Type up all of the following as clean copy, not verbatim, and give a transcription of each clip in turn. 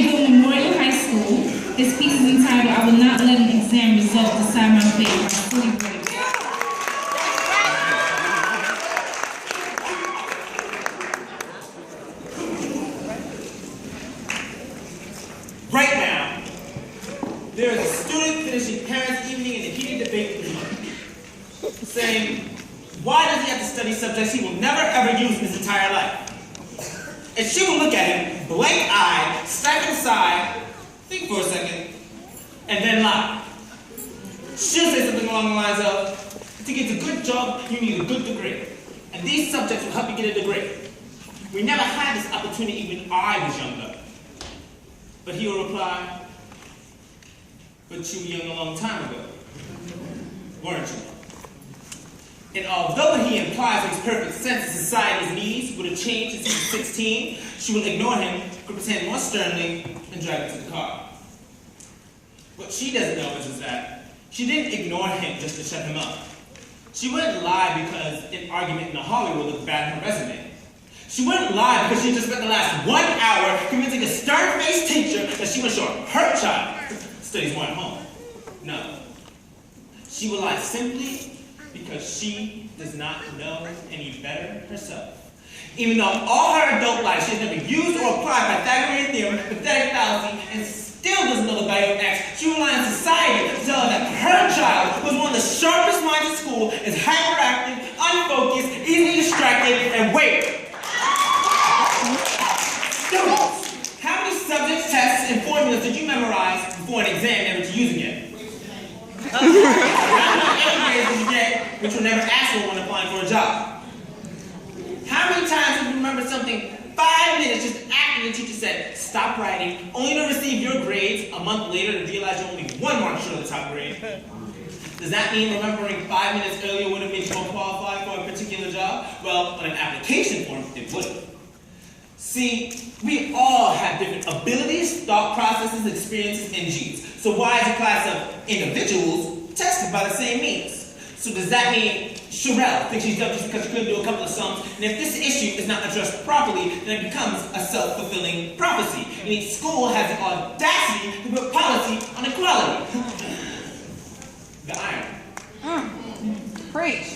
Memorial High School. This piece is entitled, I Will Not Let an Exam Result Decide My Fate by Sulie Breaks. Right now, there is a student finishing parents' evening in a heated debate with him, saying, why does he have to study subjects he will never ever use in his entire life? And she will look at him, blank-eyed, stifle a sigh, think for a second, and then lie. She'll say something along the lines of, to get a good job, you need a good degree. And these subjects will help you get a degree. We never had this opportunity when I was younger. But he will reply, but you were young a long time ago, weren't you? And although he implies in his perfect sense that society's needs would have changed since he was 16, she will ignore him, grip his hand more sternly, and drag him to the car. What she doesn't know is that she didn't ignore him just to shut him up. She wouldn't lie because an argument in a hallway would look bad on her resume. She wouldn't lie because she just spent the last 1 hour convincing a stern-faced teacher that she was sure her child studies more at home. No. She will lie simply because she does not know any better herself. Even though all her adult life she has never used or applied Pythagorean theorem, pathetic fallacy, and still doesn't know the value of X, she will rely on society to tell her that her child was one of the sharpest minds at school, is hyperactive, unfocused, easily distracted, and wait. Students, how many subjects, tests, and formulas did you memorize before an exam never to use again? How many grades did you get which were never asked for when applying for a job? How many times did you remember something 5 minutes just after the teacher said, stop writing, only to receive your grades a month later to realize you're only 1 mark short of the top grade? Does that mean remembering 5 minutes earlier would have made you more qualified for a particular job? Well, on an application form, it would have. See, we all have different abilities, thought processes, experiences, and genes. So why is a class of individuals tested by the same means? So does that mean Sherelle thinks she's dumb just because she couldn't do a couple of sums? And if this issue is not addressed properly, then it becomes a self-fulfilling prophecy. And each school has the audacity to put policy on equality. The irony. Preach.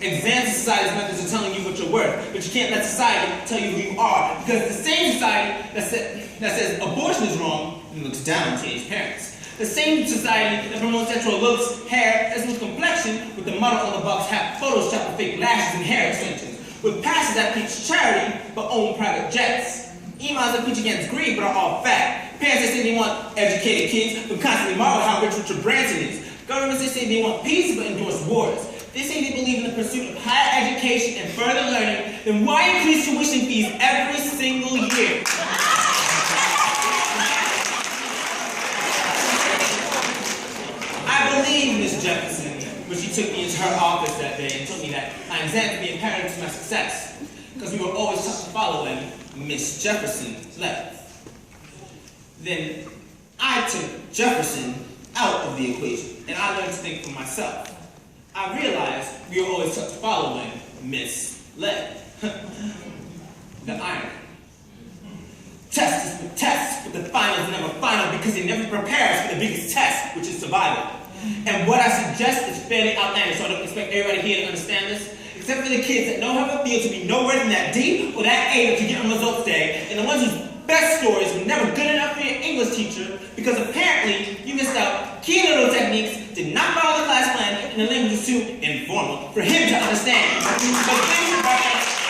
Exam society's methods are telling you what you're worth, but you can't let society tell you who you are, because the same society that says abortion is wrong and looks down on teenage parents. The same society that promotes sexual looks, hair, as with complexion, with the model on the box have photoshopped with fake lashes and hair extensions, with passes that preach charity but own private jets, emails that preach against greed but are all fat, parents that say they want educated kids but constantly marvel how rich Richard Branson is, governments that say they want peace but endorse wars. They say they believe in the pursuit of higher education and further learning, then why increase tuition fees every single year? I believe Miss Jefferson when she took me into her office that day and told me that my exam would be imperative to my success, because we were always taught to follow in Miss Jefferson's letter. Then I took Jefferson out of the equation, and I learned to think for myself. I realized we were always taught to follow in misled. The irony. Test is for tests, but the final is never final because it never prepares for the biggest test, which is survival. And what I suggest is fairly outlandish, so I don't expect everybody here to understand this, except for the kids that know how it feels to be nowhere than that D or that A that you get on results day, and the ones whose best stories were never good enough for your English teacher because apparently you missed out key little techniques, did not follow the class plan, and the language was too informal for him to understand. But things about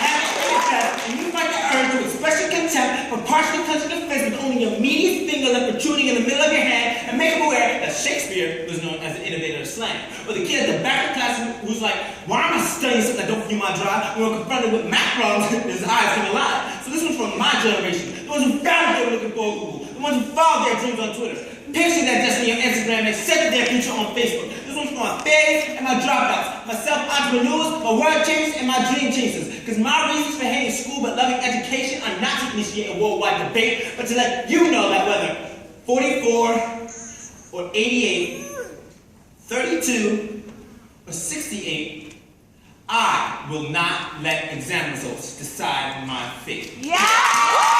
having a test, and you fight the urge to express your contempt for partially clenching your fist with only your meatiest finger left protruding in the middle of your hand, and make him aware that Shakespeare was known as the innovator of slang. Or the kid at the back of the class who's like, why am I studying something that don't do my job? When we're confronted with math problems, his eyes come alive. So this one's from my generation. The ones who found what they were looking for Google. The ones who followed their dreams on Twitter. Picture that destiny on Instagram and accepted their future on Facebook. This one's for my failures and my dropouts, my self-entrepreneurs, my word changers, and my dream chasers. Because my reasons for hating school but loving education are not to initiate a worldwide debate, but to let you know that whether 44 or 88, 32 or 68, I will not let exam results decide my fate. Yeah!